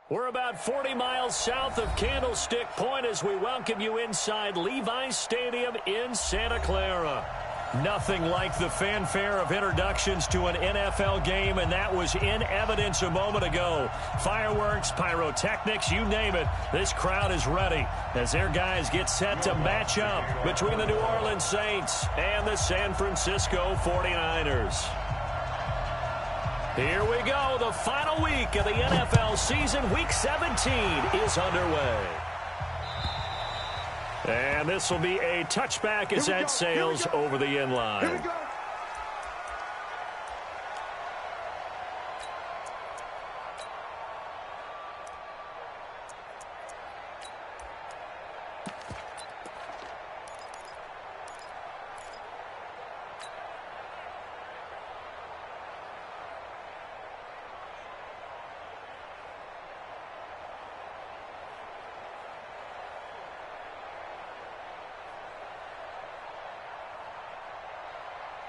We're about 40 miles south of Candlestick Point as we welcome you inside Levi's Stadium in Santa Clara. Nothing like the fanfare of introductions to an NFL game, and that was in evidence a moment ago. Fireworks, pyrotechnics, you name it. This crowd is ready as their guys get set to match up between the New Orleans Saints and the San Francisco 49ers. Here we go. The final week of the NFL season. Week 17 is underway. And this will be a touchback as that sails over the end line.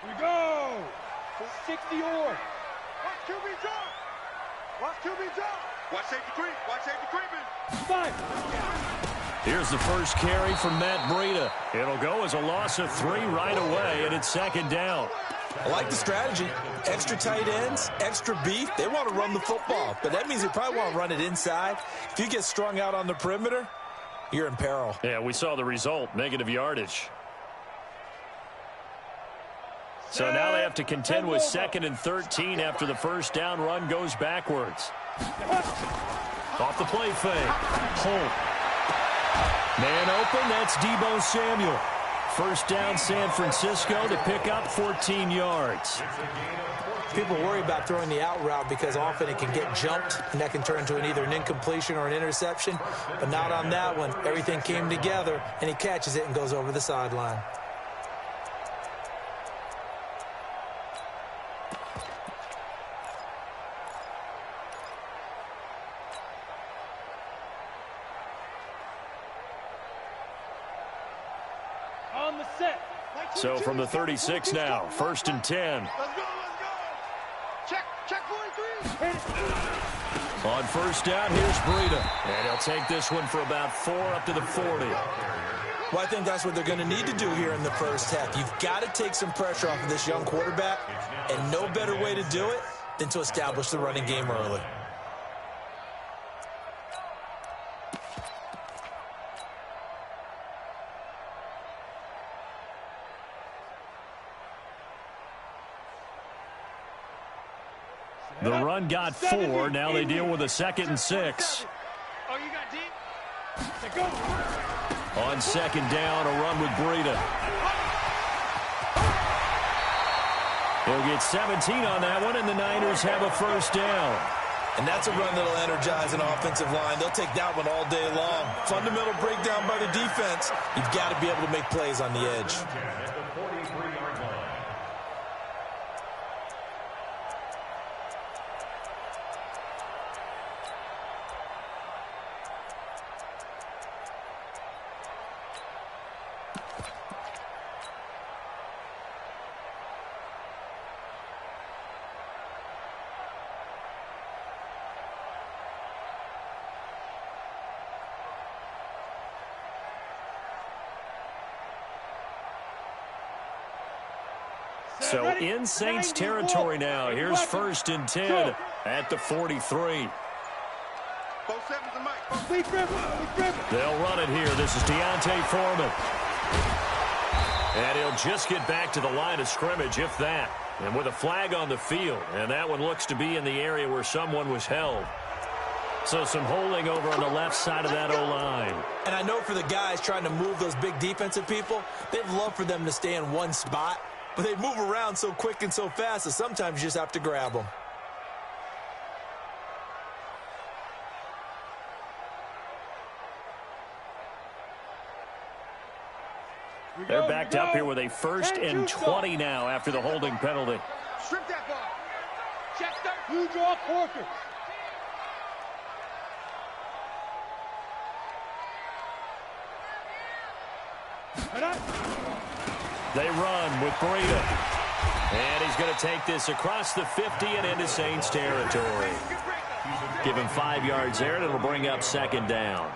We go! 60 or. Watch QB drop! Watch QB drop! Watch safety creep! Watch safety creeping! 5! Here's the first carry from Matt Breida. It'll go as a loss of 3 right away, and it's second down. I like the strategy. Extra tight ends, extra beef. They want to run the football, but that means they probably want to run it inside. If you get strung out on the perimeter, you're in peril. Yeah, we saw the result, negative yardage. So now they have to contend with 2nd and 13 after the first down run goes backwards. Off the play fake. Holt. Man open, that's Deebo Samuel. First down San Francisco to pick up 14 yards. People worry about throwing the out route because often it can get jumped, and that can turn into either an incompletion or an interception. But not on that one. Everything came together, and he catches it and goes over the sideline. So from the 36 now, 1st and 10. Let's go, let's go! Check 43! On first down, here's Breida. And he'll take this one for about 4 up to the 40. Well, I think that's what they're going to need to do here in the first half. You've got to take some pressure off of this young quarterback, and no better way to do it than to establish the running game early. The run got 4. Now they deal with a 2nd and 6. Oh, you got deep? Go! On 2nd down, a run with Breida. He'll get 17 on that one, and the Niners have a first down. And that's a run that'll energize an offensive line. They'll take that one all day long. Fundamental breakdown by the defense. You've got to be able to make plays on the edge. So in Saints territory now. Here's 1st and 10 at the 43. They'll run it here. This is Deontay Foreman. And he'll just get back to the line of scrimmage, if that. And with a flag on the field. And that one looks to be in the area where someone was held. So some holding over on the left side of that O-line. And I know for the guys trying to move those big defensive people, they'd love for them to stay in one spot. But they move around so quick and so fast that sometimes you just have to grab them. They're backed up here with a 1st and 20 now after the holding penalty. Strip that ball. Check that. You draw forfeit. They run with Breida. And he's going to take this across the 50 and into Saints territory. Give him 5 yards there, and it'll bring up second down.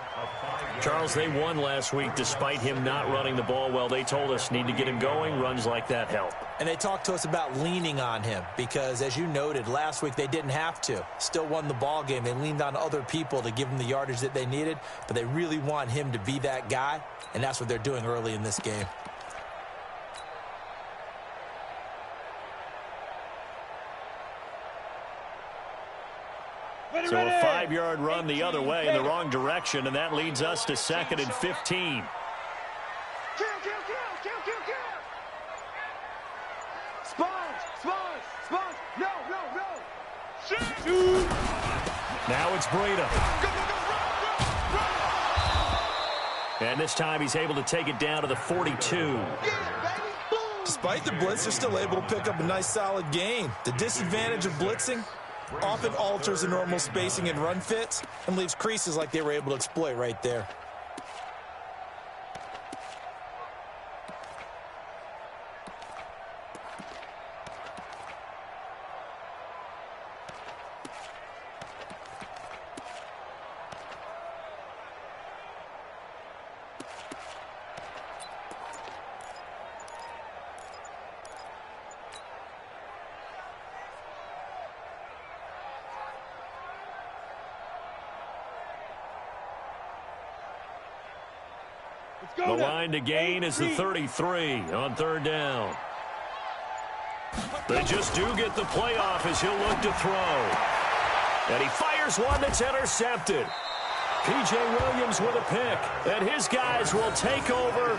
Charles, they won last week despite him not running the ball well. They told us need to get him going. Runs like that help. And they talked to us about leaning on him because, as you noted, last week they didn't have to. Still won the ball game. They leaned on other people to give them the yardage that they needed, but they really want him to be that guy, and that's what they're doing early in this game. So a 5-yard run the other way in the wrong direction, and that leads us to 2nd and 15. Kill. Sponge. No. Shoot. Now it's Breida. Go. And this time he's able to take it down to the 42. Despite the blitz, they're still able to pick up a nice solid gain. The disadvantage of blitzing often alters the normal spacing and run fits and leaves creases like they were able to exploit right there. The line to gain is the 33 on 3rd down. They just do get the playoff as he'll look to throw. And he fires one that's intercepted. P.J. Williams with a pick. And his guys will take over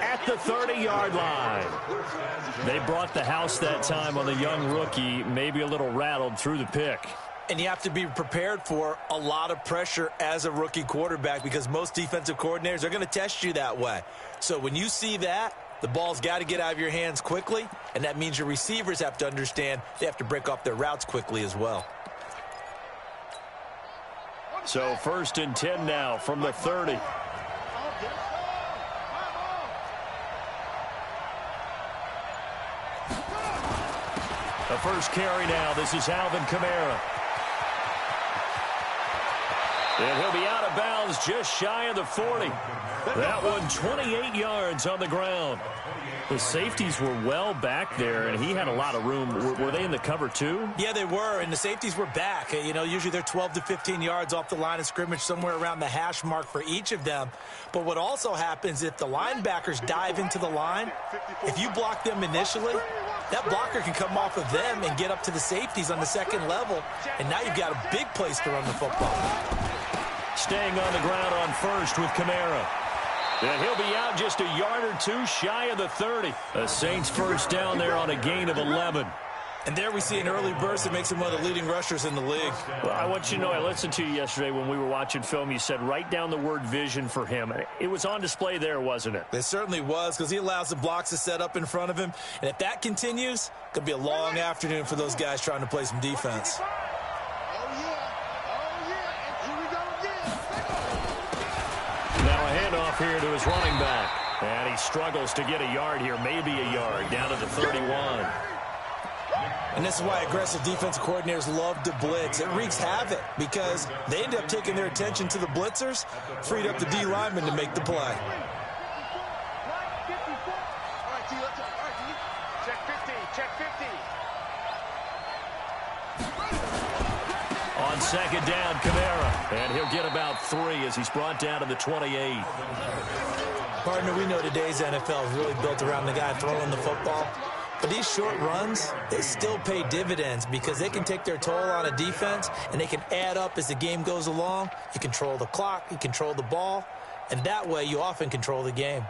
at the 30-yard line. They brought the house that time on the young rookie, maybe a little rattled through the pick. And you have to be prepared for a lot of pressure as a rookie quarterback because most defensive coordinators are going to test you that way. So when you see that, the ball's got to get out of your hands quickly, and that means your receivers have to understand they have to break off their routes quickly as well. So 1st and 10 now from the 30. The first carry now. This is Alvin Kamara. And he'll be out of bounds just shy of the 40. That one 28 yards on the ground. The safeties were well back there, and he had a lot of room. Were they in the cover too? Yeah, they were, and the safeties were back. You know, usually they're 12 to 15 yards off the line of scrimmage, somewhere around the hash mark for each of them. But what also happens if the linebackers dive into the line, if you block them initially, that blocker can come off of them and get up to the safeties on the second level, and now you've got a big place to run the football. Staying on the ground on first with Kamara. And he'll be out just a yard or two shy of the 30. The Saints first down there on a gain of 11. And there we see an early burst that makes him one of the leading rushers in the league. Well, I want you to know, I listened to you yesterday when we were watching film. You said write down the word vision for him. It was on display there, wasn't it? It certainly was, because he allows the blocks to set up in front of him. And if that continues, it could be a long afternoon for those guys trying to play some defense. Now a handoff here to his running back. And he struggles to get a yard here, maybe a yard, down to the 31. And this is why aggressive defensive coordinators love to blitz. It wreaks havoc because they end up taking their attention to the blitzers, freed up the D lineman to make the play. On second down, Kamara. And he'll get about 3 as he's brought down to the 28. Partner, we know today's NFL is really built around the guy throwing the football. But these short runs, they still pay dividends because they can take their toll on a defense and they can add up as the game goes along. You control the clock, you control the ball, and that way you often control the game.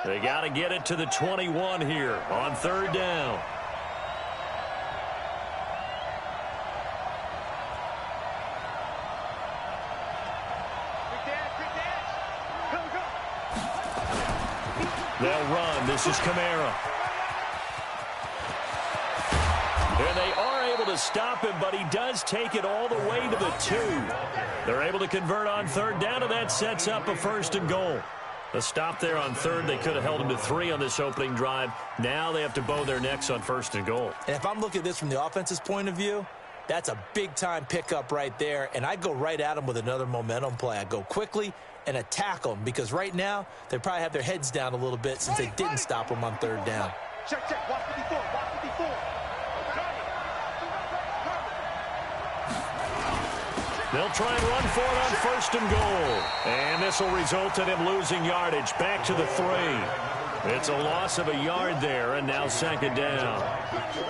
They got to get it to the 21 here on third down. They'll run. This is Kamara. And they are able to stop him, but he does take it all the way to the 2. They're able to convert on third down, and that sets up a 1st and goal. A stop there on third. They could have held them to 3 on this opening drive. Now they have to bow their necks on 1st and goal. And if I'm looking at this from the offense's point of view, that's a big-time pickup right there, and I go right at them with another momentum play. I go quickly and attack them because right now they probably have their heads down a little bit since they didn't stop them on 3rd down. Check, check. Watch 54. Watch 54. They'll try and run for it on 1st and goal. And this will result in him losing yardage. Back to the 3. It's a loss of a yard there, and now 2nd down.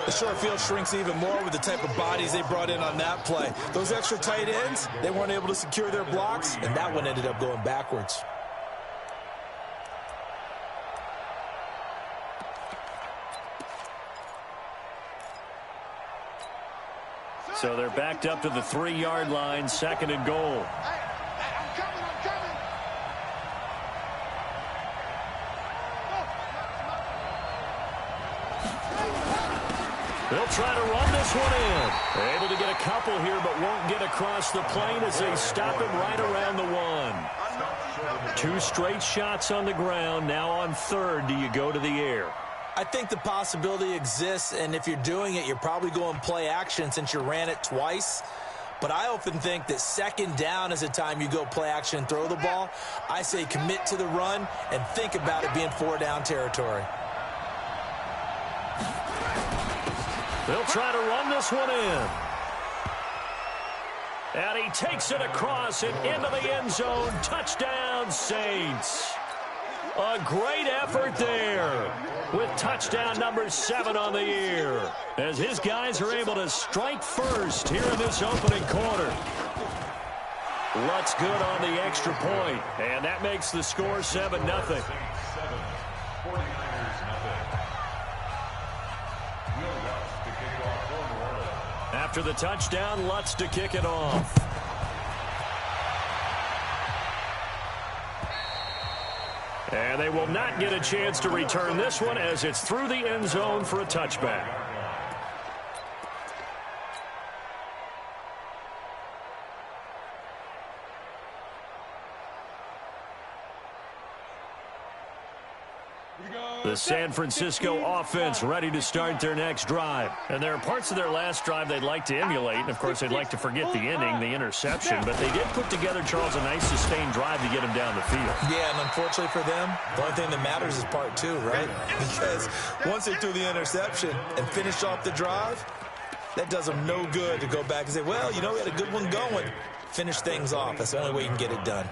The short field shrinks even more with the type of bodies they brought in on that play. Those extra tight ends, they weren't able to secure their blocks, and that one ended up going backwards. So they're backed up to the 3-yard line, 2nd and goal. I'm coming. They'll try to run this one in. They're able to get a couple here, but won't get across the plane as they stop him right around the 1. 2 straight shots on the ground. Now on 3rd, do you go to the air? I think the possibility exists, and if you're doing it, you're probably going play action since you ran it twice. But I often think that 2nd down is the time you go play action and throw the ball. I say commit to the run and think about it being 4-down territory. They'll try to run this one in. And he takes it across and into the end zone. Touchdown, Saints. A great effort there with touchdown number 7 on the year as his guys are able to strike first here in this opening quarter. Lutz good on the extra point, and that makes the score 7-0. After the touchdown, Lutz to kick it off. And they will not get a chance to return this one as it's through the end zone for a touchback. The San Francisco offense ready to start their next drive. And there are parts of their last drive they'd like to emulate. And, of course, they'd like to forget the ending, the interception. But they did put together, Charles, a nice sustained drive to get him down the field. Yeah, and unfortunately for them, the only thing that matters is part 2, right? Because once they threw the interception and finished off the drive, that does them no good to go back and say, well, you know, we had a good one going. Finish things off. That's the only way you can get it done.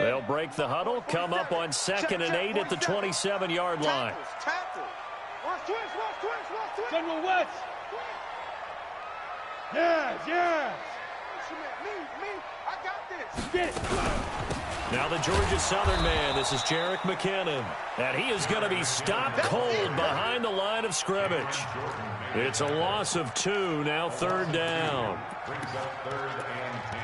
They'll break the huddle, come up on 2nd and 8 at the 27-yard line. Watch twist. General West. Yes. Me. I got this. Get it. Now the Georgia Southern man, this is Jerick McKinnon. And he is going to be stopped cold behind the line of scrimmage. It's a loss of 2, now 3rd down. Brings up 3rd and 10.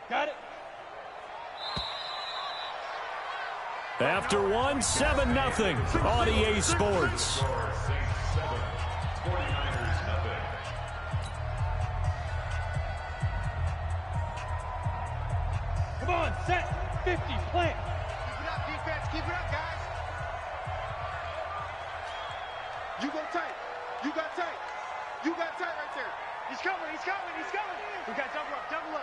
Got it. After 1, 7-0 on EA Sports. Come on, set, 50, plant. Keep it up, defense. Keep it up, guys. You go tight. You got tight right there. He's coming. We got double up.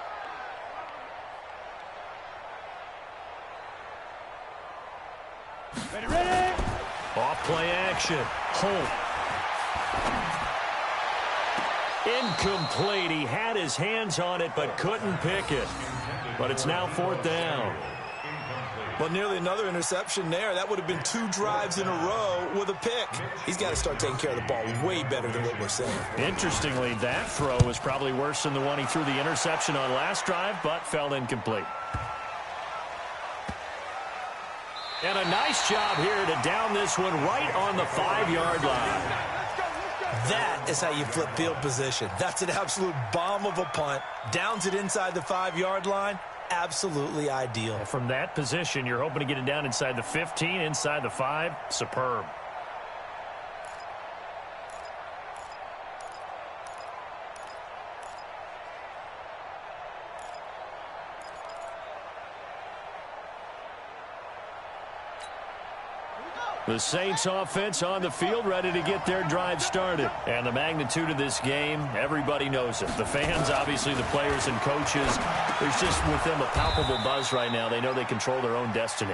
Ready. Off play action. Holt. Incomplete. He had his hands on it but couldn't pick it. But it's now 4th down. Well, nearly another interception there. That would have been 2 drives in a row with a pick. He's got to start taking care of the ball way better than what we're saying. Interestingly, that throw was probably worse than the one he threw the interception on last drive, but fell incomplete. And a nice job here to down this one right on the 5-yard line. That is how you flip field position. That's an absolute bomb of a punt. Downs it inside the 5-yard line. Absolutely ideal. From that position, you're hoping to get it down inside the 15, inside the 5. Superb. The Saints offense on the field, ready to get their drive started. And the magnitude of this game, everybody knows it. The fans, obviously the players and coaches, there's just with them a palpable buzz right now. They know they control their own destiny.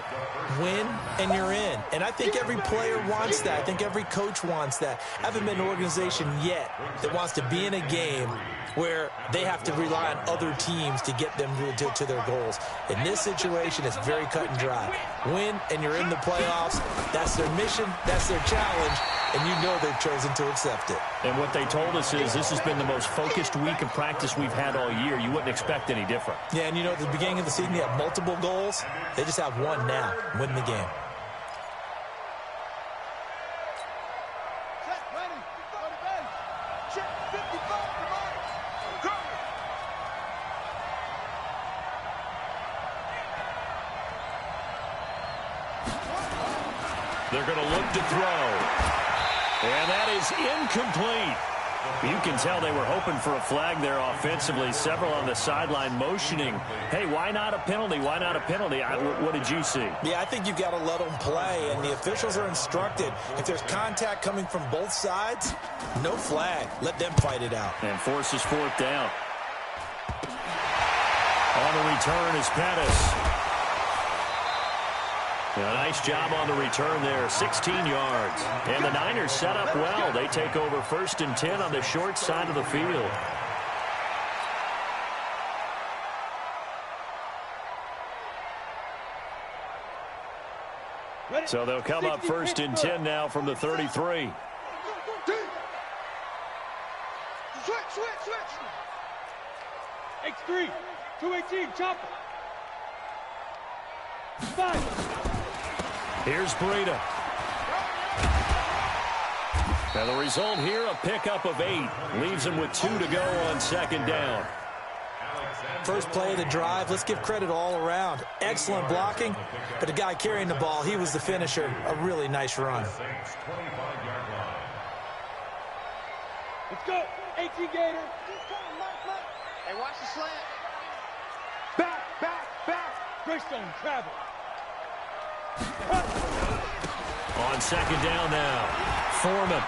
Win and you're in. And I think every player wants that. I think every coach wants that. I haven't been an organization yet that wants to be in a game where they have to rely on other teams to get them to their goals. In this situation, it's very cut and dry. Win and you're in the playoffs. That's their mission, that's their challenge, and you know they've chosen to accept it. And what they told us is this has been the most focused week of practice we've had all year. You wouldn't expect any different. Yeah, and you know, at the beginning of the season, you have multiple goals. They just have one now, win the game. They're going to look to throw. And that is incomplete. You can tell they were hoping for a flag there offensively. Several on the sideline motioning, hey, why not a penalty? Why not a penalty? What did you see? Yeah, I think you've got to let them play, and the officials are instructed. If there's contact coming from both sides, no flag. Let them fight it out. And forces 4th down. On the return is Pettis. A nice job on the return there, 16 yards. And the Niners set up well. They take over 1st and 10 on the short side of the field. So they'll come up 1st and 10 now from the 33. Switch. X3, 218, chopper. 5. Here's Breida. Now the result here, a pickup of 8. Leaves him with 2 to go on 2nd down. First play of the drive, let's give credit all around. Excellent blocking, but the guy carrying the ball, he was the finisher. A really nice run. Let's go. 18 Gator. Hey, watch the slant. Back. Greystone travel. On 2nd down now, Foreman.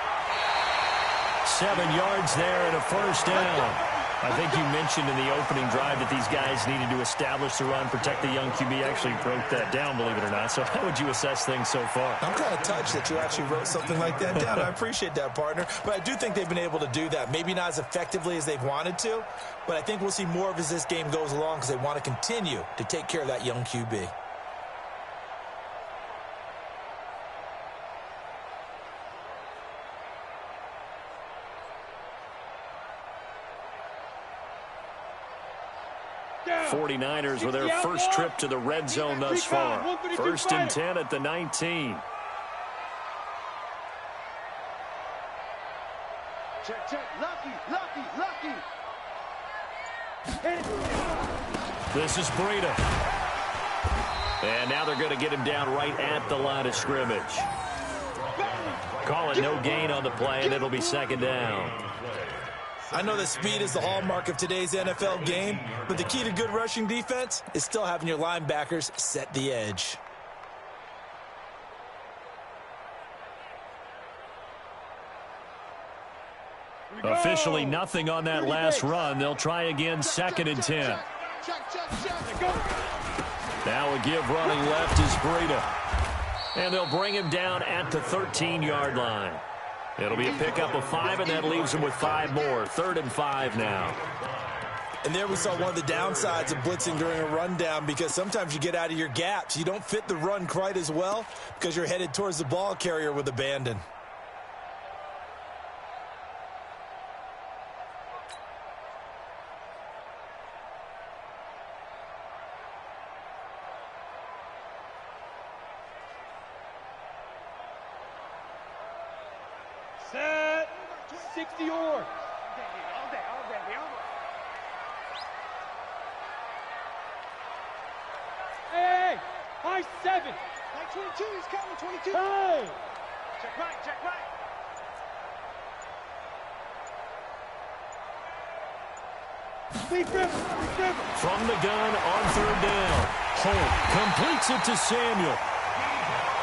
7 yards there and a 1st down. I think you mentioned in the opening drive that these guys needed to establish the run, protect the young QB. Actually broke that down, believe it or not. So how would you assess things so far? I'm kind of touched that you actually wrote something like that down. I appreciate that, partner. But I do think they've been able to do that. Maybe not as effectively as they've wanted to, but I think we'll see more of as this game goes along because they want to continue to take care of that young QB. Down. 49ers with their first trip to the red zone thus far. 1st and 10 at the 19. Check. Lucky. This is Breida. And now they're going to get him down right at the line of scrimmage. Call it no gain on the play, and it'll be 2nd down. I know that speed is the hallmark of today's NFL game, but the key to good rushing defense is still having your linebackers set the edge. Officially nothing on that last run. They'll try again, 2nd and 10. Now a give running left is Breida. And they'll bring him down at the 13-yard line. It'll be a pickup of 5, and that leaves him with 5 more. 3rd and 5 now. And there we saw one of the downsides of blitzing during a rundown, because sometimes you get out of your gaps. You don't fit the run quite as well because you're headed towards the ball carrier with abandon. Set. 60 yards. Hey, high 7. High 22, he's coming, 22. Hey. Check right, check right. From the gun on 3rd down. Holt completes it to Samuel.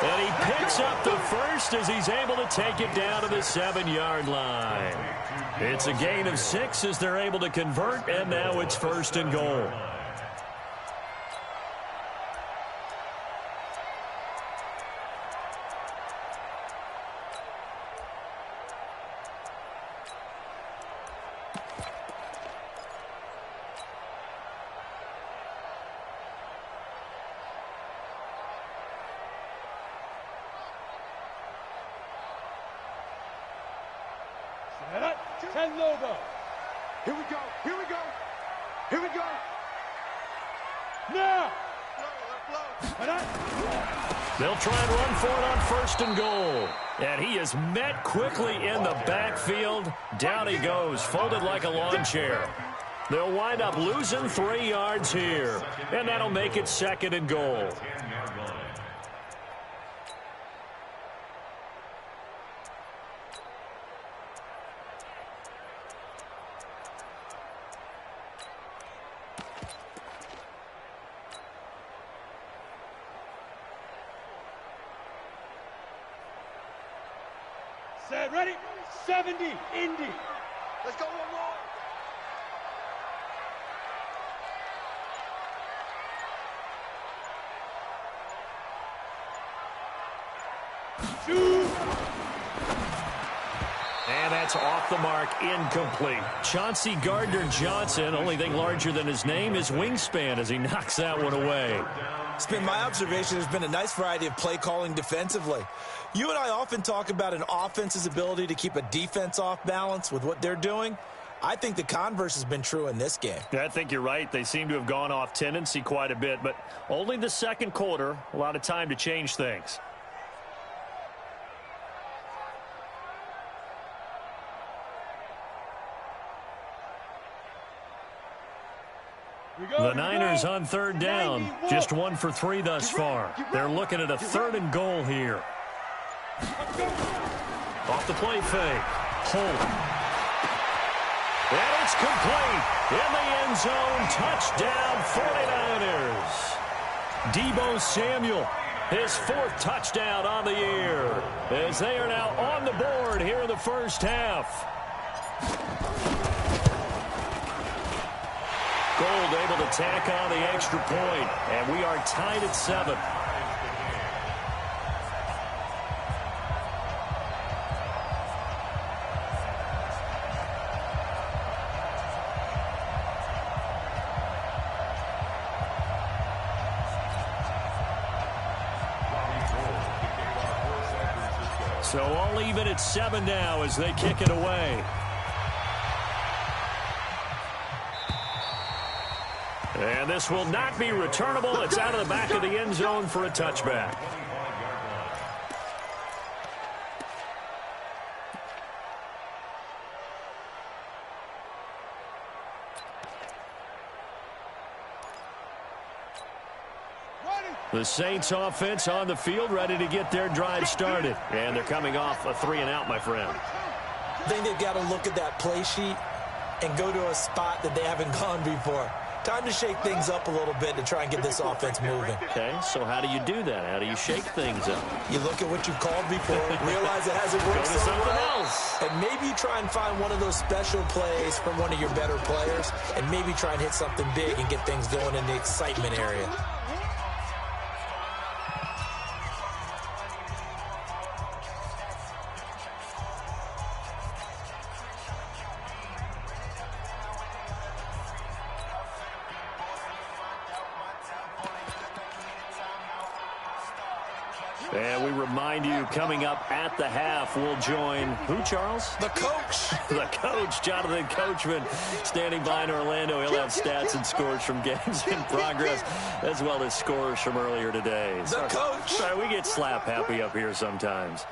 And he picks up the first as he's able to take it down to the 7-yard line. It's a gain of 6 as they're able to convert, and now it's 1st and goal. Logo. Here we go. Here we go. Here we go. Now. They'll try and run for it on 1st and goal. And he is met quickly in the backfield. Down he goes, folded like a lawn chair. They'll wind up losing 3 yards here. And that'll make it 2nd and goal. Set, ready? 70, Indy. Let's go one more. Shoot. And that's off the mark, incomplete. Chauncey Gardner-Johnson, only thing larger than his name is wingspan as he knocks that one away. It's been my observation there's been a nice variety of play calling defensively. You and I often talk about an offense's ability to keep a defense off balance with what they're doing. I think the converse has been true in this game. Yeah, I think you're right. They seem to have gone off tendency quite a bit, but only the 2nd quarter, a lot of time to change things. The Niners on 3rd down, just 1 for 3 thus far. They're looking at a 3rd and goal here. Off the play fake. Holt. And it's complete. In the end zone. Touchdown 49ers. Deebo Samuel, his 4th touchdown on the year, as they are now on the board here in the 1st half. Gold able to tack on the extra point, and we are tied at 7. So all even at 7 now as they kick it away. And this will not be returnable. It's out of the back of the end zone for a touchback. The Saints offense on the field, ready to get their drive started. And they're coming off a 3-and-out, my friend. I think they've got to look at that play sheet and go to a spot that they haven't gone before. Time to shake things up a little bit to try and get this offense moving. Okay, so how do you do that? How do you shake things up? You look at what you've called before, realize it hasn't worked Go to something else. And maybe you try and find one of those special plays from one of your better players, and maybe try and hit something big and get things going in the excitement area. And we remind you, coming up at the half, we'll join who, Charles? The coach. The coach, Jonathan Coachman, standing by in Orlando. He'll have stats and scores from games in progress, as well as scores from earlier today. The coach. Sorry, we get slap happy up here sometimes.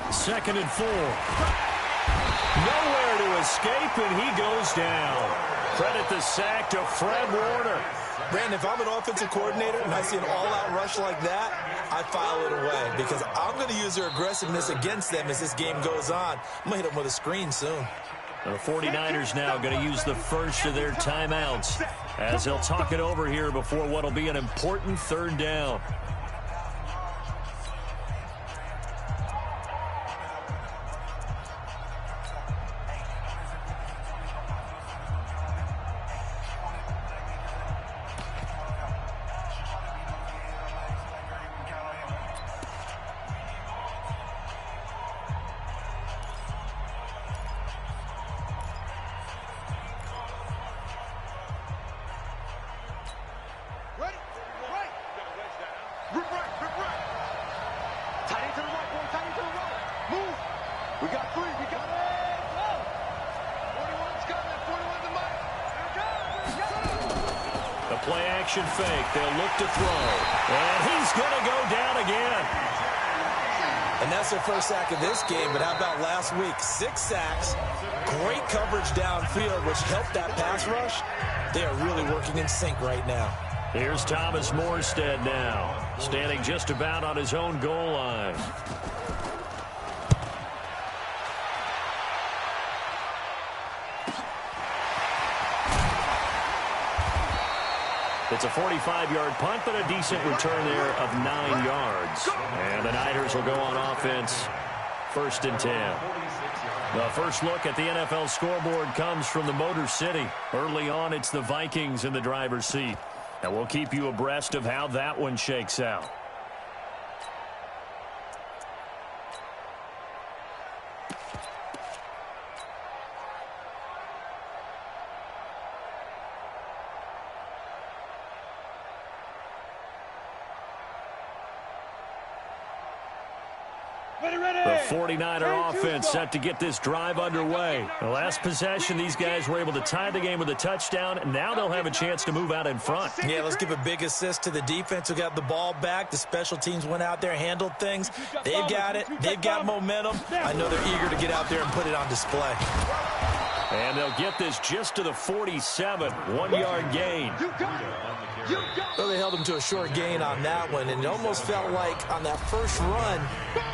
2nd and 4. Nowhere to escape, and he goes down. Credit the sack to Fred Warner. Brandon, if I'm an offensive coordinator and I see an all-out rush like that, I file it away because I'm going to use their aggressiveness against them as this game goes on. I'm going to hit them with a screen soon. The 49ers now going to use the first of their timeouts as they'll talk it over here before what will be an important 3rd down. Play-action fake. They'll look to throw. And he's going to go down again. And that's their first sack of this game. But how about last week? 6 sacks. Great coverage downfield, which helped that pass rush. They are really working in sync right now. Here's Thomas Morstead now, standing just about on his own goal line. It's a 45-yard punt, but a decent return there of 9 yards. And the Niners will go on offense, 1st and 10. The first look at the NFL scoreboard comes from the Motor City. Early on, it's the Vikings in the driver's seat. And we'll keep you abreast of how that one shakes out. The 49er offense set to get this drive underway. The last possession, these guys were able to tie the game with a touchdown, and now they'll have a chance to move out in front. Yeah, let's give a big assist to the defense who got the ball back. The special teams went out there, handled things. They've got it. They've got momentum. I know they're eager to get out there and put it on display. And they'll get this just to the 47, 1-yard gain. Well, they held him to a short gain on that one, and it almost felt like on that first run,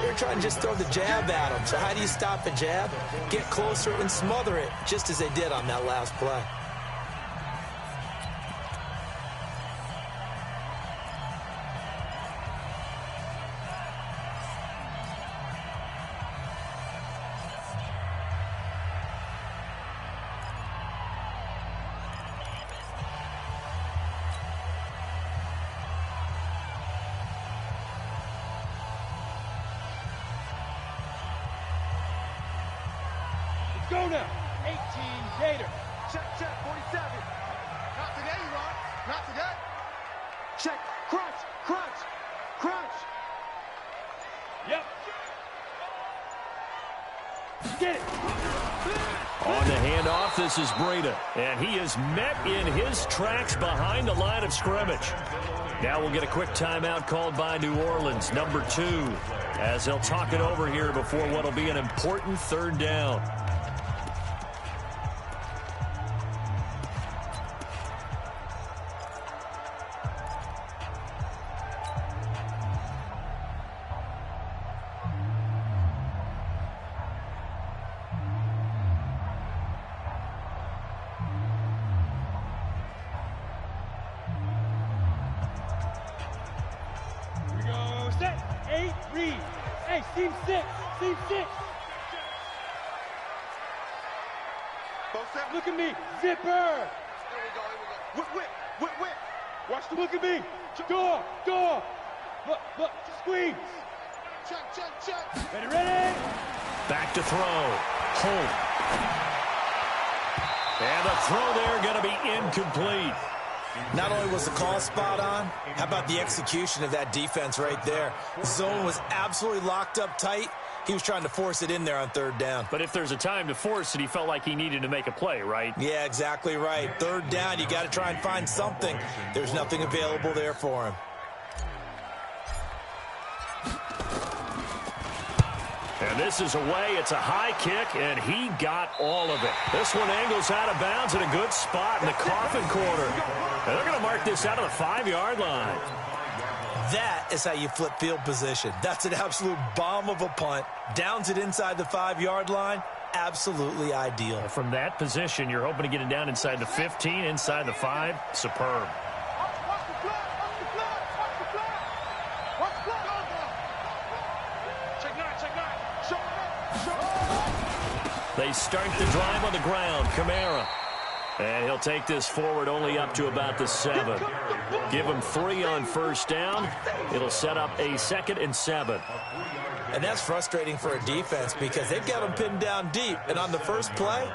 they were trying to just throw the jab at him. So how do you stop a jab? Get closer and smother it, just as they did on that last play. Go now. 18 Gator. Check, 47. Not today, Ron. Not today. Check. Crunch. Yep. Get it. On the handoff, this is Breida. And he is met in his tracks behind the line of scrimmage. Now we'll get a quick timeout called by New Orleans, number 2, as they'll talk it over here before what will be an important 3rd down. Look at me, zipper. Whip. Watch the look at me. Door. Look, squeeze. Check. Ready. Back to throw. Holt. And the throw there going to be incomplete. Not only was the call spot on, how about the execution of that defense right there? The zone was absolutely locked up tight. He was trying to force it in there on third down. But if there's a time to force it, he felt like he needed to make a play, right? Yeah, exactly right. Third down, you got to try and find something. There's nothing available there for him. And this is away. It's a high kick, and he got all of it. This one angles out of bounds in a good spot in the coffin corner. And they're going to mark this out of the 5-yard line. That is how you flip field position. That's an absolute bomb of a punt. Downs it inside the 5-yard line. Absolutely ideal. From that position, you're hoping to get it down inside the 15, inside the 5. Superb. They start the drive on the ground. Kamara. And he'll take this forward only up to about the 7. Give him 3 on first down. It'll set up a 2nd and 7. And that's frustrating for a defense because they've got them pinned down deep. And on the first play,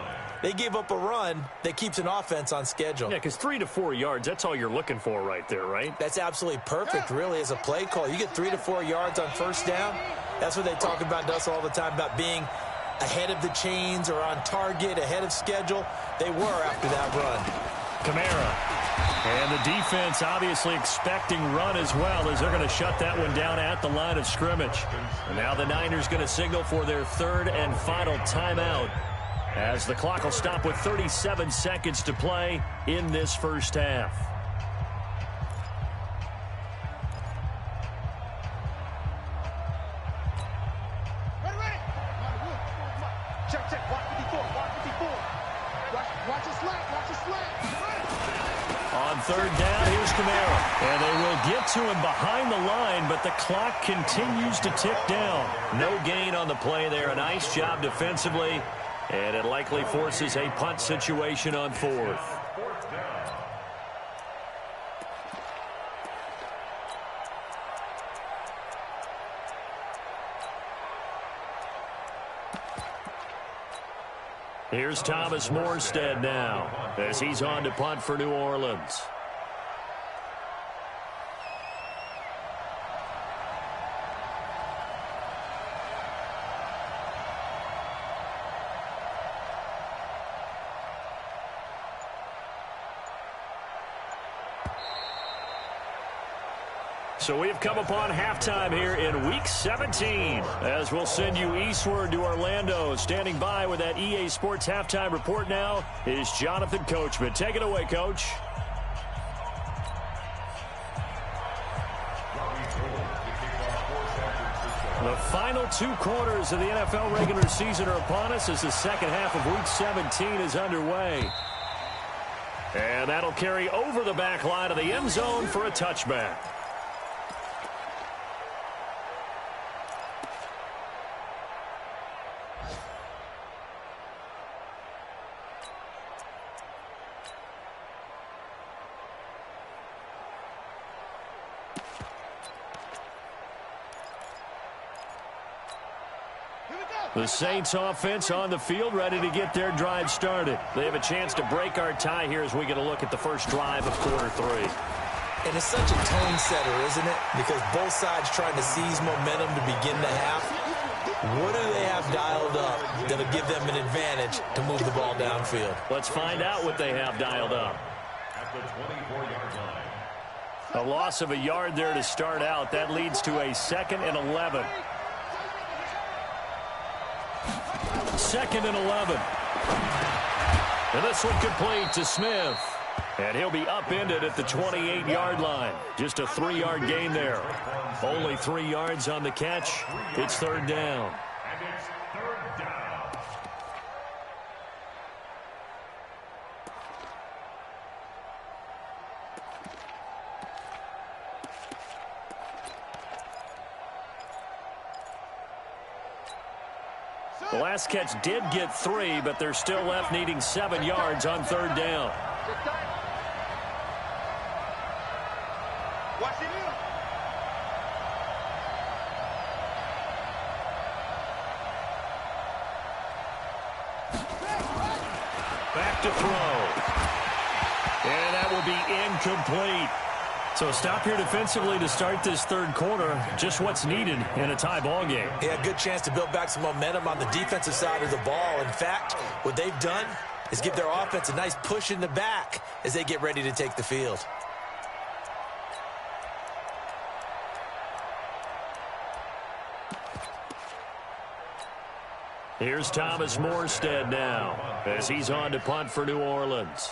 they gave up a run that keeps an offense on schedule. Yeah, because 3 to 4 yards, that's all you're looking for right there, right? That's absolutely perfect, really, as a play call. You get 3 to 4 yards on first down. That's what they talk about to us all the time, about being ahead of the chains or on target, ahead of schedule. They were after that run. Kamara. And the defense obviously expecting run as well, as they're going to shut that one down at the line of scrimmage. And now the Niners going to signal for their 3rd and final timeout, as the clock will stop with 37 seconds to play in this first half. On 3rd down, here's Kamara. And they will get to him behind the line, but the clock continues to tick down. No gain on the play there. A nice job defensively, and it likely forces a punt situation on 4th. Here's Thomas Morstead now, as he's on to punt for New Orleans. So we have come upon halftime here in Week 17, as we'll send you eastward to Orlando. Standing by with that EA Sports halftime report now is Jonathan Coachman. Take it away, Coach. The final 2 quarters of the NFL regular season are upon us as the second half of Week 17 is underway. And that'll carry over the back line of the end zone for a touchback. The Saints offense on the field, ready to get their drive started. They have a chance to break our tie here as we get a look at the first drive of quarter 3. And it's such a tone setter, isn't it? Because both sides trying to seize momentum to begin the half. What do they have dialed up that'll give them an advantage to move the ball downfield? Let's find out what they have dialed up. At the 24-yard line. A loss of a yard there to start out. That leads to a 2nd and 11. 2nd and 11. And this one complete to Smith. And he'll be upended at the 28-yard line. Just a 3-yard gain there. Only 3 yards on the catch. It's 3rd down. And it's 3rd down. The last catch did get 3, but they're still left needing 7 yards on 3rd down. Back to throw. And that will be incomplete. So stop here defensively to start this third quarter. Just what's needed in a tie ball game. Yeah, good chance to build back some momentum on the defensive side of the ball. In fact, what they've done is give their offense a nice push in the back as they get ready to take the field. Here's Thomas Morstead now as he's on to punt for New Orleans.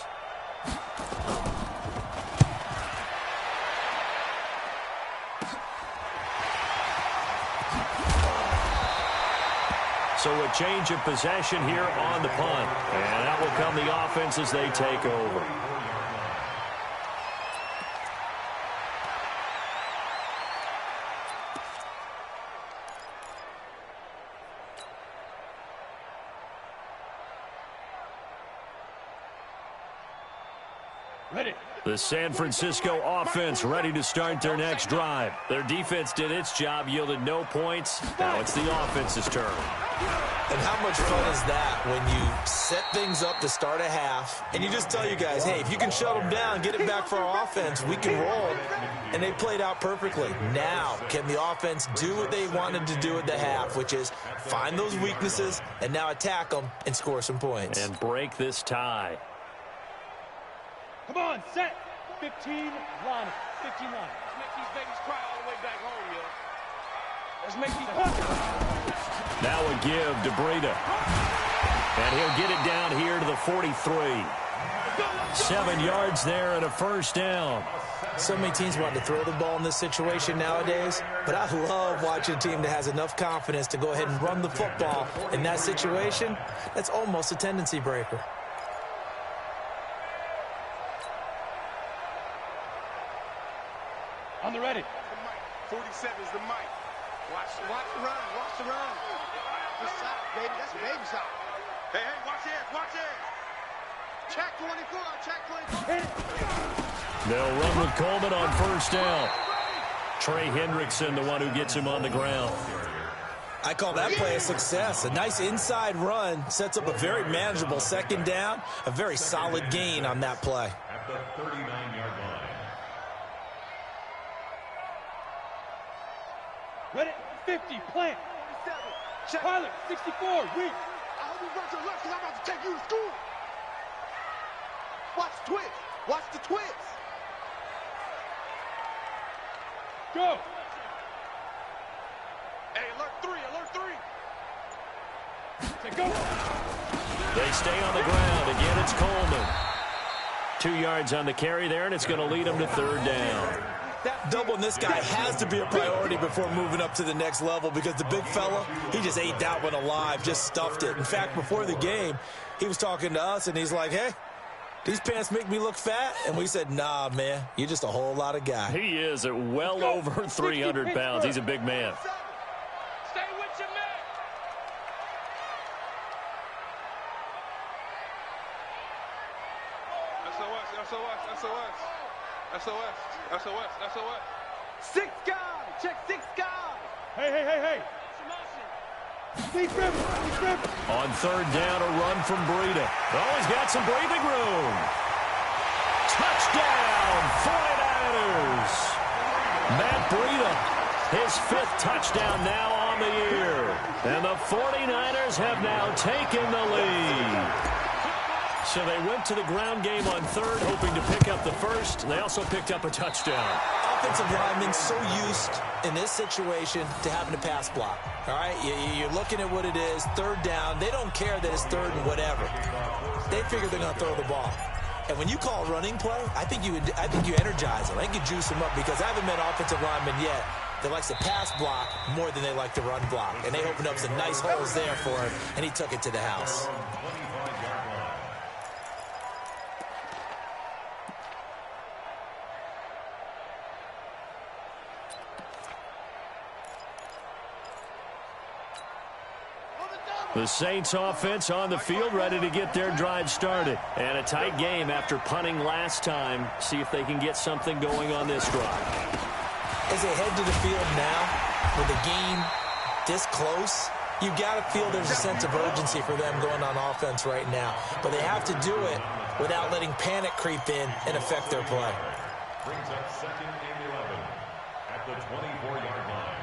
So a change of possession here on the punt. And that will come the offense as they take over. Ready. The San Francisco offense ready to start their next drive. Their defense did its job, yielded no points. Now it's the offense's turn. And how much fun is that when you set things up to start a half, and you just tell you guys, hey, if you can shut them down, get it back for our offense, we can roll. And they played out perfectly. Now, can the offense do what they wanted to do at the half, which is find those weaknesses and now attack them and score some points. And break this tie. Come on, set. 15 line. 15 line. Let's make these babies cry all the way back home, yo. Let's make these... Now a give to Breida. And he'll get it down here to the 43. 7 yards there and a first down. So many teams want to throw the ball in this situation nowadays, but I love watching a team that has enough confidence to go ahead and run the football. In that situation, that's almost a tendency breaker. On the ready. 47 is the mic. Watch the run. Watch the run. Good shot, baby. That's a baby shot. Hey, watch it. Watch it. Check 24. Check 24. They'll run with Coleman on first down. Trey Hendrickson, the one who gets him on the ground. I call that play a success. A nice inside run sets up a very manageable second down. A very solid gain on that play. At the 39-yard line. Ready. 50. Plant. 47. Pilot. 64. Weak. I hope you run to the left because I'm about to take you to school. Watch the twist. Watch the twist. Go. Hey, alert 3. Alert 3. Say go. They stay on the ground. Again, it's Coleman. 2 yards on the carry there, and it's going to lead them to third down. Doubling this guy has to be a priority before moving up to the next level because the big fella, he just ate that one alive, just stuffed it. In fact, before the game, he was talking to us, and he's like, hey, these pants make me look fat? And we said, nah, man, you're just a whole lot of guy. He is at well over 300 pounds. He's a big man. Stay with your man. SOS. 6 guys. Check 6 guys. Hey. Deep river. On third down, a run from Breida. Oh, he's got some breathing room. Touchdown, 49ers. Matt Breida, his 5th touchdown now on the year. And the 49ers have now taken the lead. So they went to the ground game on third, hoping to pick up the first. They also picked up a touchdown. Offensive linemen so used in this situation to having to pass block. All right, you're looking at what it is, third down. They don't care that it's third and whatever. They figure they're going to throw the ball. And when you call a running play, I think you energize them. I think you juice them up because I haven't met offensive linemen yet that likes to pass block more than they like to run block. And they opened up some nice holes there for him, and he took it to the house. The Saints offense on the field, ready to get their drive started. And a tight game after punting last time. See if they can get something going on this drive. As they head to the field now, with the game this close, you got to feel there's a sense of urgency for them going on offense right now. But they have to do it without letting panic creep in and affect their play. Brings up second and 11 at the 24-yard line.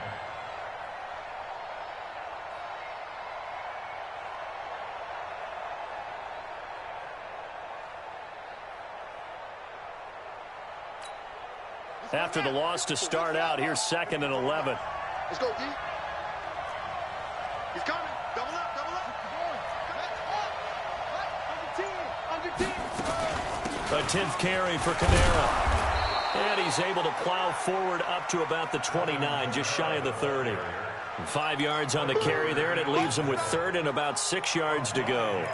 After the loss to start out, here's second and 11. Let's go, D. He's coming. Double up, double up. A 10th carry for Kamara. And he's able to plow forward up to about the 29, just shy of the 30. 5 yards on the carry there, and it leaves him with third and about 6 yards to go.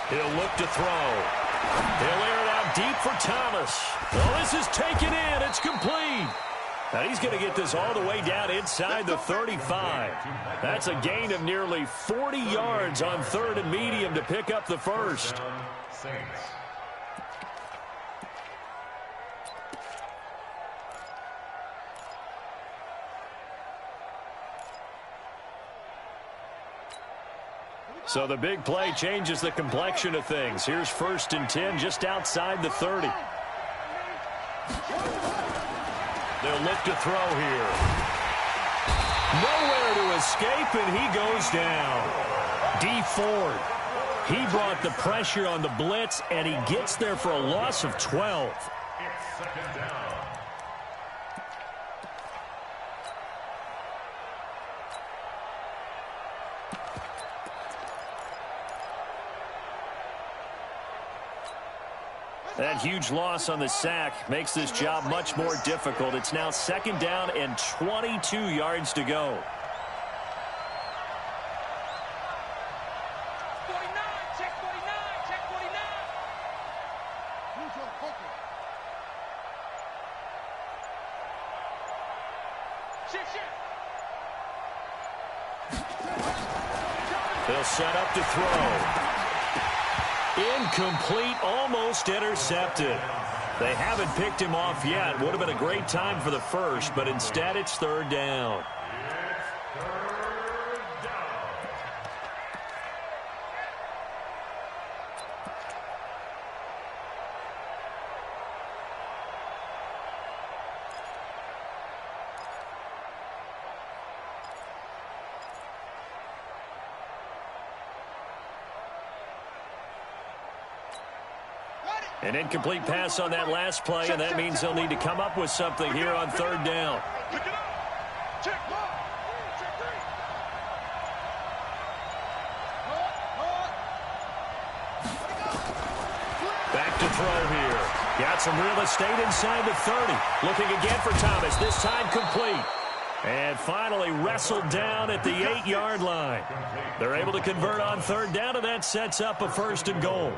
He'll look to throw. He'll air it out deep for Thomas. Well, this is taken in. It's complete. Now he's going to get this all the way down inside the 35. That's a gain of nearly 40 yards on third and medium to pick up the first. So the big play changes the complexion of things. Here's first and 10 just outside the 30. They'll look to throw here. Nowhere to escape, and he goes down. D Ford. He brought the pressure on the blitz, and he gets there for a loss of 12. It's second down. That huge loss on the sack makes this job much more difficult. It's now second down and 22 yards to go. They'll set up to throw. Incomplete, almost intercepted. They haven't picked him off yet. Would have been a great time for the first, but instead it's third down. An incomplete pass on that last play, and that means they'll need to come up with something here on third down. Back to throw here. Got some real estate inside the 30. Looking again for Thomas, this time complete. And finally wrestled down at the 8-yard line. They're able to convert on third down, and that sets up a first and goal.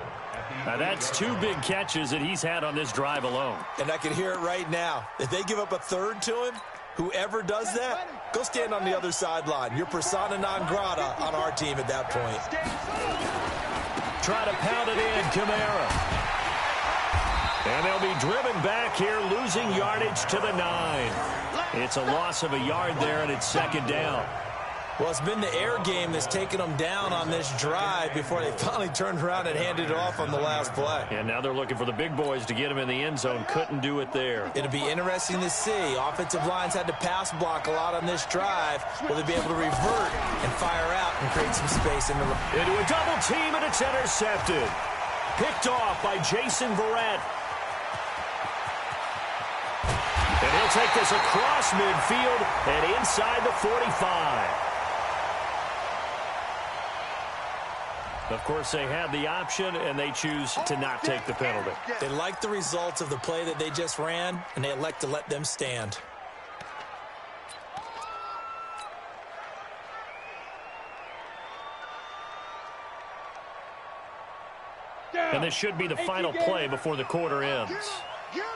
Now, that's 2 big catches that he's had on this drive alone. And I can hear it right now. If they give up a third to him, whoever does that, go stand on the other sideline. You're persona non grata on our team at that point. Try to pound it in, Kamara. And they'll be driven back here, losing yardage to the 9. It's a loss of a yard there, and it's second down. Well, it's been the air game that's taken them down on this drive before they finally turned around and handed it off on the last play. And now they're looking for the big boys to get them in the end zone. Couldn't do it there. It'll be interesting to see. Offensive lines had to pass block a lot on this drive. Will they be able to revert and fire out and create some space in the... Into a double team, and it's intercepted. Picked off by Jason Verrett. And he'll take this across midfield and inside the 45. Of course, they had the option, and they choose to not take the penalty. They like the results of the play that they just ran, and they elect to let them stand. And this should be the final play before the quarter ends. Get him!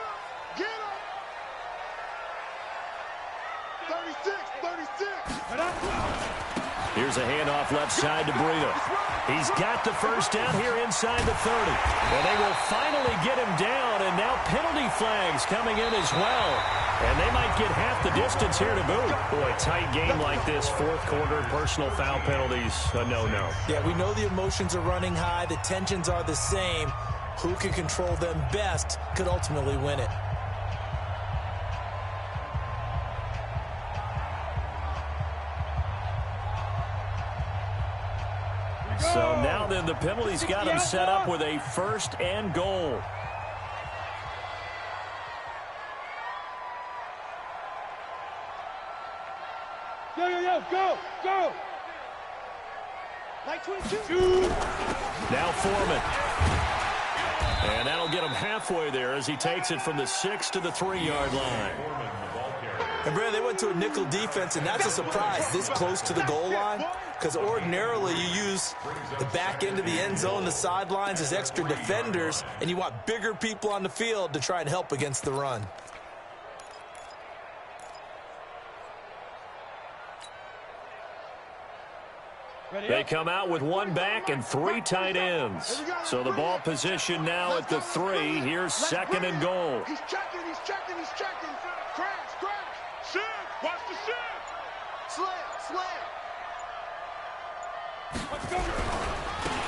Get him! 36! Here's a handoff left side to Breida. He's got the first down here inside the 30. And they will finally get him down, and now penalty flags coming in as well. And they might get half the distance here to boot. Boy, tight game like this, fourth quarter, personal foul penalties, a no-no. Yeah, we know the emotions are running high. The tensions are the same. Who can control them best could ultimately win it. So now then the penalties got him set up with a first and goal. Go! Like 22. Now Foreman. And that'll get him halfway there as he takes it from the 6 to the 3-yard line. And, Brad, they went to a nickel defense, and that's a surprise this close to the goal line, because ordinarily you use the back end of the end zone, the sidelines as extra defenders, and you want bigger people on the field to try and help against the run. They come out with one back and 3 tight ends. So the ball position now at the 3. Here's second and goal. He's checking. Crash. Shift! Watch the shift! Slam! Let's go!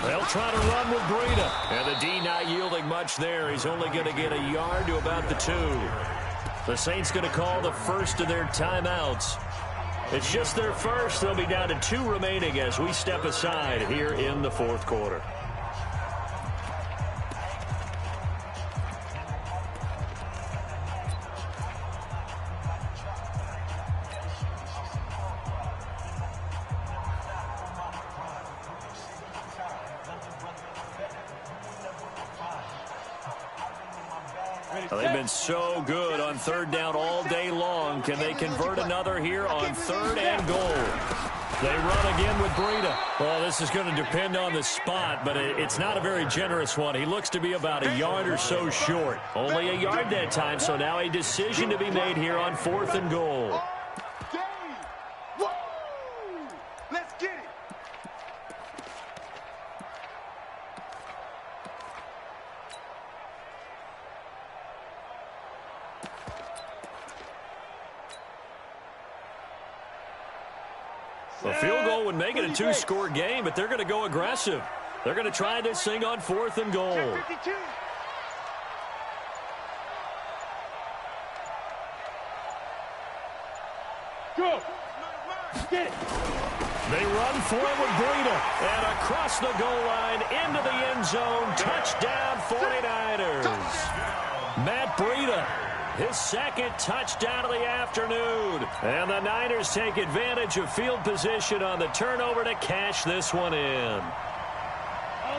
They'll try to run with Breida. And the D not yielding much there. He's only going to get a yard to about the 2. The Saints going to call the first of their timeouts. It's just their first. They'll be down to 2 remaining as we step aside here in the fourth quarter. They've been so good on third down all day long. Can they convert another here on third and goal? They run again with Breida. Well, this is going to depend on the spot, but it's not a very generous one. He looks to be about a yard or so short. Only a yard that time, so now a decision to be made here on fourth and goal. Let's get it. A field goal would make it a 2-score game, but they're going to go aggressive. They're going to try this thing on fourth and goal. Go! Get it! They run for it with Breida. And across the goal line, into the end zone. Touchdown, 49ers. Matt Breida, his second touchdown of the afternoon. And the Niners take advantage of field position on the turnover to cash this one in.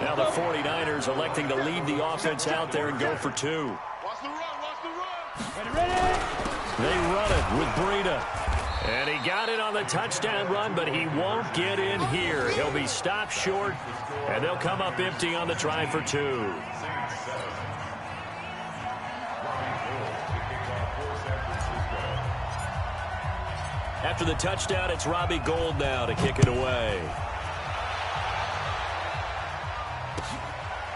Now the 49ers electing to lead the offense out there and go for 2. Watch the run. Ready! They run it with Breida. And he got it on the touchdown run, but he won't get in here. He'll be stopped short, and they'll come up empty on the try for 2. After the touchdown, it's Robbie Gould now to kick it away.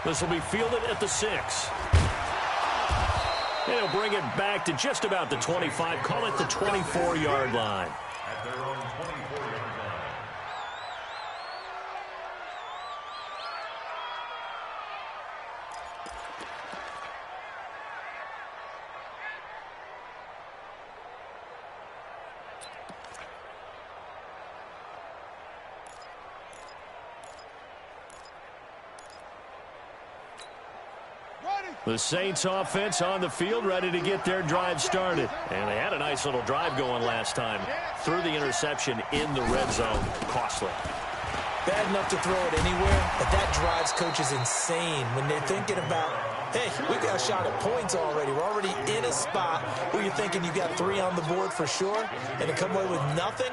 This will be fielded at the 6. And he'll bring it back to just about the 25. Call it the 24-yard line. At their own 24-yard line. The Saints offense on the field, ready to get their drive started. And they had a nice little drive going last time. Threw the interception in the red zone. Costly. bad enough to throw it anywhere, but that drives coaches insane when they're thinking about, hey, we got a shot at points already. We're already in a spot where you're thinking you got 3 on the board for sure, and to come away with nothing,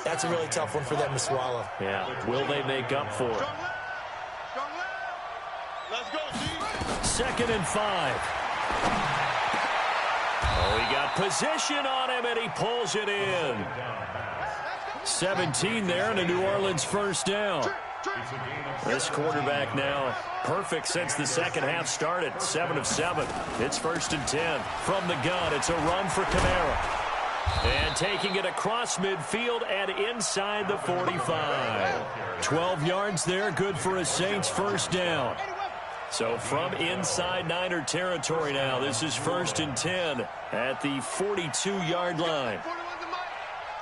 that's a really tough one for them to swallow. Yeah, will they make up for it? Let's go, D. 2nd and 5. Oh, he got position on him, and he pulls it in. 17 there, and a New Orleans first down. This quarterback now perfect since the second half started. 7 of 7. It's 1st and 10. From the gun, it's a run for Kamara. And taking it across midfield and inside the 45. 12 yards there, good for a Saints first down. So from inside Niner territory now, this is 1st and 10 at the 42-yard line. 41 to Mike.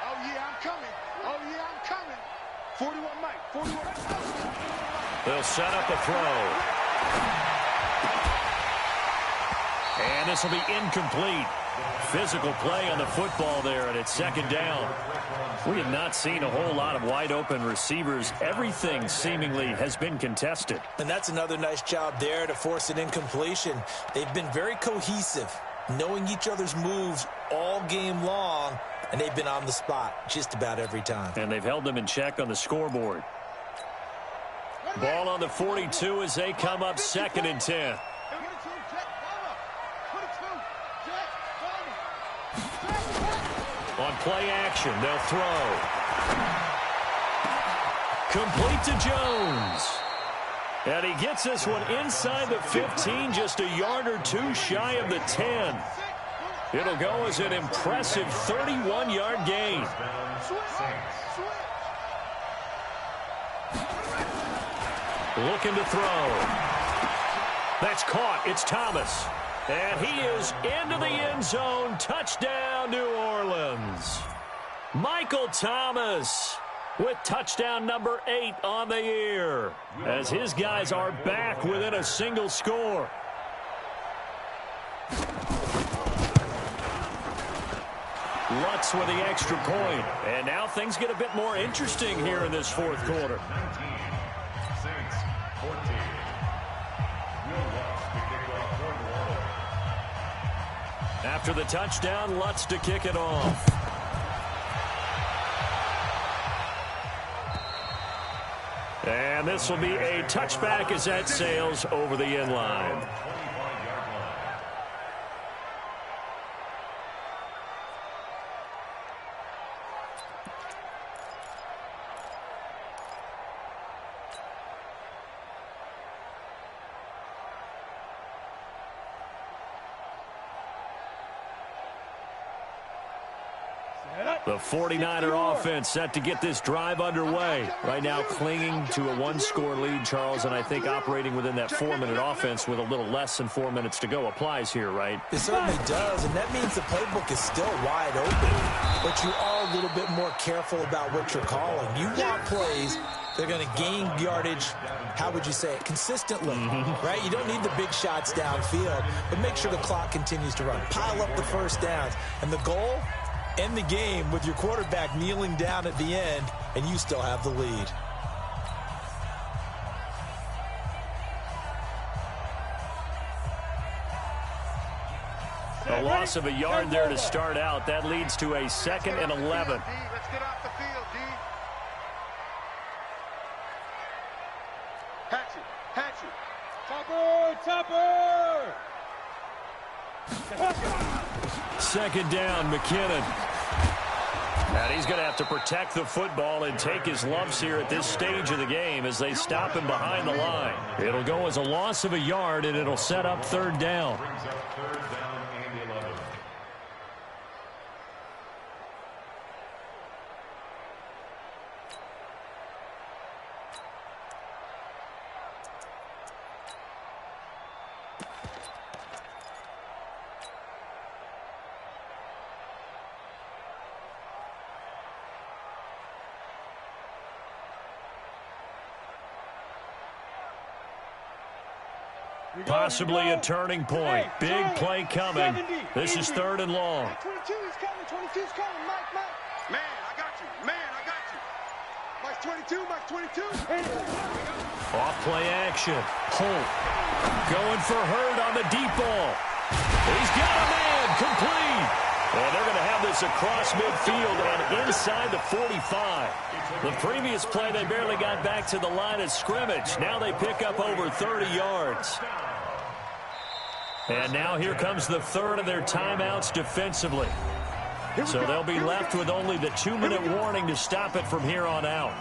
Oh, yeah, I'm coming. Oh, yeah, I'm coming. 41 Mike. 41. They'll set up a throw. And this will be incomplete. Physical play on the football there, and it's 2nd down. We have not seen a whole lot of wide-open receivers. Everything seemingly has been contested. And that's another nice job there to force an incompletion. They've been very cohesive, knowing each other's moves all game long, and they've been on the spot just about every time. And they've held them in check on the scoreboard. Ball on the 42 as they come up 2nd and 10. On play action, they'll throw. Complete to Jones. And he gets this one inside the 15, just a yard or 2 shy of the 10. It'll go as an impressive 31-yard gain. Looking to throw. That's caught. It's Thomas. And he is into the end zone. Touchdown, New Orleans. Michael Thomas with touchdown number 8 on the year, as his guys are back within a single score. Lutz with the extra point. And now things get a bit more interesting here in this 4th quarter. After the touchdown, Lutz to kick it off. And this will be a touchback as that sails over the end line. The 49er offense set to get this drive underway. Right now clinging to a 1-score lead, Charles, and I think operating within that 4-minute offense with a little less than 4 minutes to go applies here, right? It certainly does, and that means the playbook is still wide open, but you are a little bit more careful about what you're calling. You want plays that are going to gain yardage, how would you say it, consistently, right? You don't need the big shots downfield, but make sure the clock continues to run. Pile up the first downs, and the goal, end the game with your quarterback kneeling down at the end, and you still have the lead. A loss of a yard there to start out. That leads to a 2nd and 11. Let's get off the field, D. Hatch it. Topper! 2nd down, McKinnon. And he's going to have to protect the football and take his lumps here at this stage of the game as they stop him behind the line. It'll go as a loss of a yard, and it'll set up 3rd down. Possibly a turning point. Big play coming. This is 3rd and long. 22's coming. 22's coming. Mike. Man, I got you. Mike's 22, Mike's 22. Off play action. Holt going for Hurd on the deep ball. He's got a man, complete. And they're going to have this across midfield and inside the 45. The previous play, they barely got back to the line of scrimmage. Now they pick up over 30 yards. And now here comes the third of their timeouts defensively. So they'll be left with only the 2-minute warning to stop it from here on out.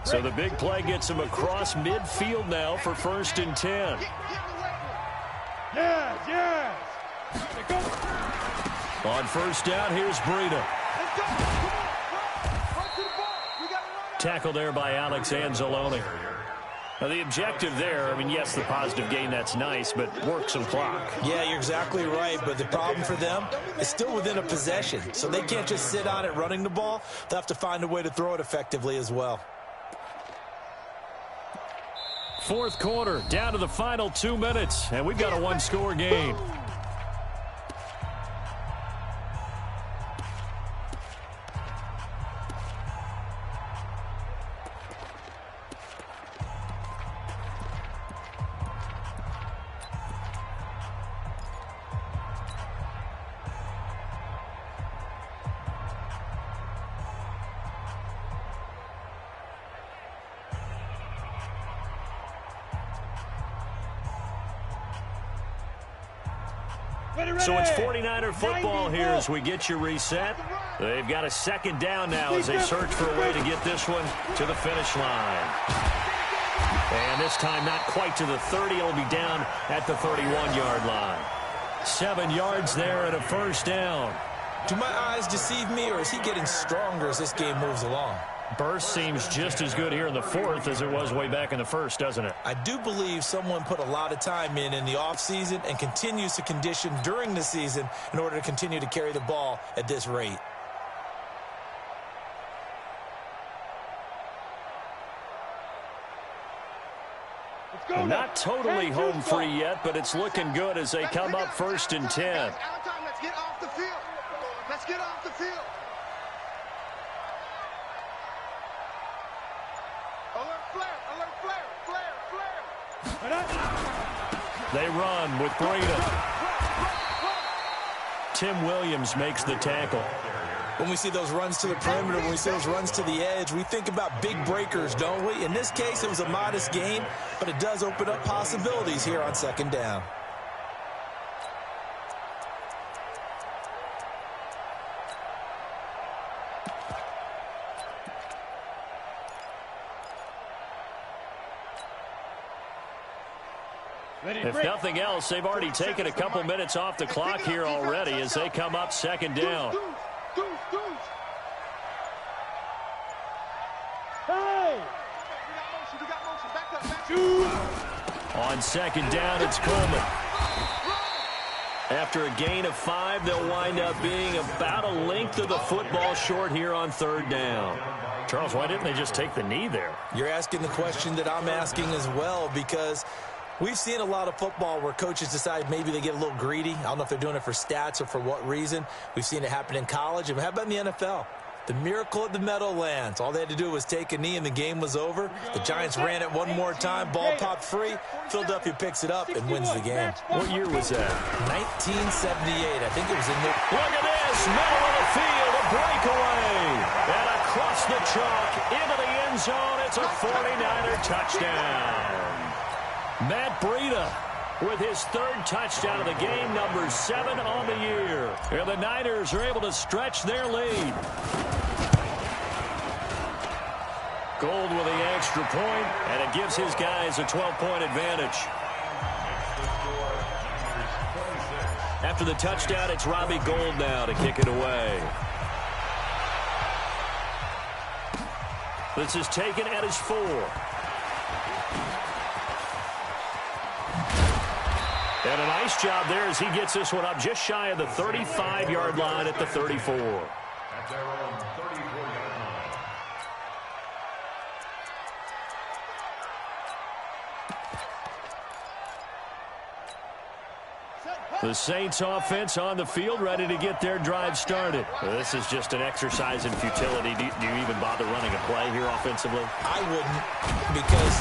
So the big play gets him across midfield now for 1st and 10. Yes. On 1st down, here's Breida. Tackle there by Alex Anzalone. Now the objective there, I mean, yes, the positive gain, that's nice, but work some clock. Yeah, you're exactly right, but the problem for them is still within a possession, so they can't just sit on it running the ball. They'll have to find a way to throw it effectively as well. 4th quarter, down to the final 2 minutes, and we've got a 1-score game. So it's 49er football here as we get you reset. They've got a 2nd down now as they search for a way to get this one to the finish line. And this time not quite to the 30. It'll be down at the 31-yard line. 7 yards there and a 1st down. Do my eyes deceive me, or is he getting stronger as this game moves along? Burst seems just as good here in the 4th as it was way back in the 1st, doesn't it? I do believe someone put a lot of time in the offseason and continues to condition during the season in order to continue to carry the ball at this rate. Well, not totally home free yet, but it's looking good as they come up 1st and 10. Let's get off the field. Let's get off the field. They run with Breida. Tim Williams makes the tackle. When we see those runs to the perimeter, when we see those runs to the edge, we think about big breakers, don't we? In this case, it was a modest gain, but it does open up possibilities here on 2nd down. If nothing else, they've already taken a couple minutes off the clock here already as they come up 2nd down. On 2nd down, it's Coleman. After a gain of 5, they'll wind up being about a length of the football short here on 3rd down. Charles, why didn't they just take the knee there? You're asking the question that I'm asking as well, because we've seen a lot of football where coaches decide maybe they get a little greedy. I don't know if they're doing it for stats or for what reason. We've seen it happen in college. And how about in the NFL? The miracle at the Meadowlands. All they had to do was take a knee and the game was over. The Giants ran it one more time. Ball popped free. Philadelphia picks it up and wins the game. What year was that? 1978. I think it was in the... Look at this. Middle of the field. A breakaway. And across the chalk into the end zone. It's a 49er touchdown. Matt Breida with his 3rd touchdown of the game, number 7 on the year. And the Niners are able to stretch their lead. Gold with the extra point, and it gives his guys a 12-point advantage. After the touchdown, it's Robbie Gould now to kick it away. This is taken at his 4. And a nice job there as he gets this one up just shy of the 35-yard line at the 34. At their own 34-yard line. Set. The Saints offense on the field, ready to get their drive started. This is just an exercise in futility. Do you even bother running a play here offensively? I wouldn't, because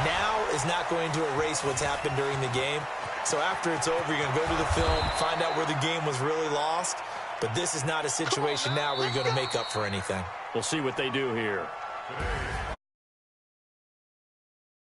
now is not going to erase what's happened during the game. So after it's over, you're going to go to the film, find out where the game was really lost. But this is not a situation now where you're going to make up for anything. We'll see what they do here.